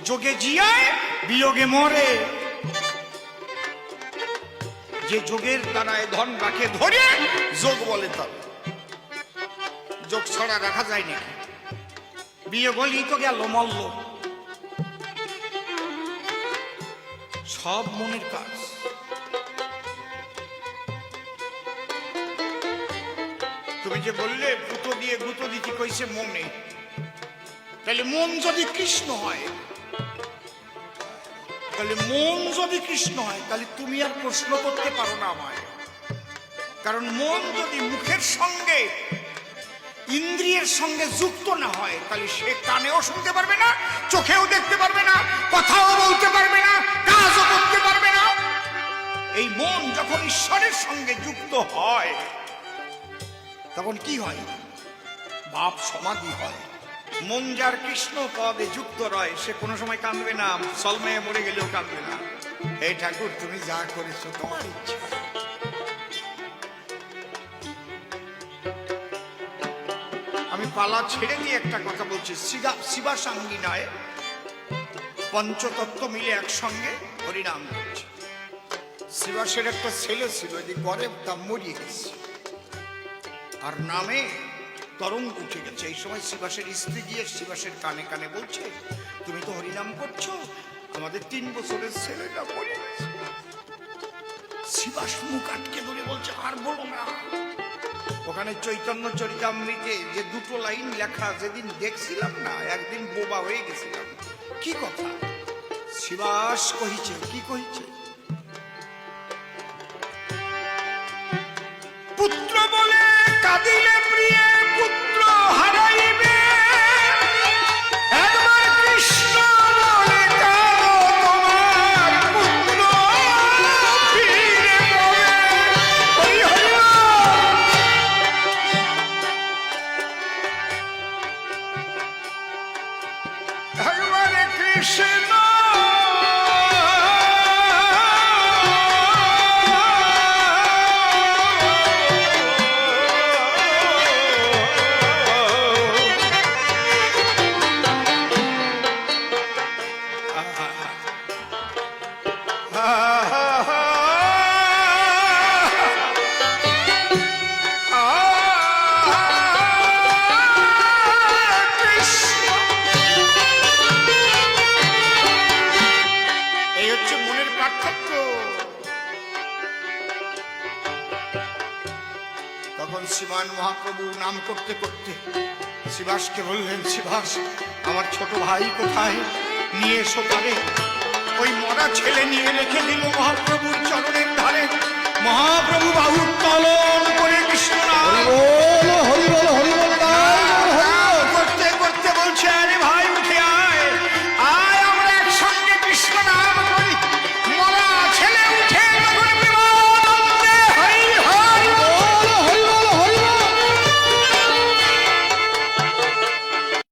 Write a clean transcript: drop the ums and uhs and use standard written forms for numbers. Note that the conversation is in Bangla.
যোগে জিয়ায় বিয়োগে মরে। যে যোগের দ্বারায় ধন রাখে ধরে যোগ বলে তার। যোগ ছাড়া রাখা যায় না। বিয়োগ হলেই তো গেল মল্ল। সব মনের কাজ। তুমি যে বললে গুঁতো দিয়ে গুঁতো দিতে কইছে মনে, তাহলে মন যদি কৃষ্ণ হয়, তাহলে মন যদি কৃষ্ণ হয়, তাহলে তুমি আর প্রশ্ন করতে পারো না আমায়। কারণ মন যদি মুখের সঙ্গে ইন্দ্রিয়ের সঙ্গে যুক্ত না হয়, তাহলে সে কানেও শুনতে পারবে না, চোখেও দেখতে পারবে না, কথাও বলতে পারবে না, কাজও করতে পারবে না। এই মন যখন ঈশ্বরের সঙ্গে যুক্ত হয়, তখন কি হয়? ভাব সমাধি হয়। মন যার কৃষ্ণ পদে যুক্ত রয়, সে কোনো সময় কাঁদবে না, সলমেয়ে মরে গেলেও কাঁদবে না। হে ঠাকুর, তুমি যা করেছো তোমার ইচ্ছা। আমি পালা ছেড়ে দিয়ে একটা কথা বলছি। শিবা সাঙ্গিনায় পঞ্চতত্ত্ব মিলে একসঙ্গে হরিনাম করছে। শিবাসের একটা ছেলে ছিল, যে গরে তা মরিয়ে গেছে, আর নামে তরঙ্গ উঠে গেছে। এই সময় শিবাসের স্ত্রী গিয়ে শিবাসের কানে কানে বলছে, তুমি তো হরিনাম করছো, আমাদের 3 বছরের ছেলেটা মরে গেছে। শিবাস মুখ আটকে ধরে বলছে, আর বলো না। ওখানে চৈতন্য চরিতামৃতে যে 2টো লাইন লেখা, যেদিন দেখছিলাম না, একদিন বোবা হয়ে গেছিলাম। কি কথা? শিবাস কহিছে, কি কহিছে? পুত্র বলে কাঁদিলে প্রিয় পুত্র হারাইবে, একবার কৃষ্ণ বলে কাঁদো তোমার পুত্র ফিরে পাবে। হরি হরি একবার কৃষ্ণ শ্রীমান মহাপ্রভু নাম করতে করতে শিবাসকে বললেন, শিবাস, আমার ছোট ভাই কোথায়? নিয়ে এসো তারে। ওই মরা ছেলে নিয়ে রেখে দিল মহাপ্রভুর চরণের ধারে। মহাপ্রভু বাহু উত্তোলন করে কৃষ্ণ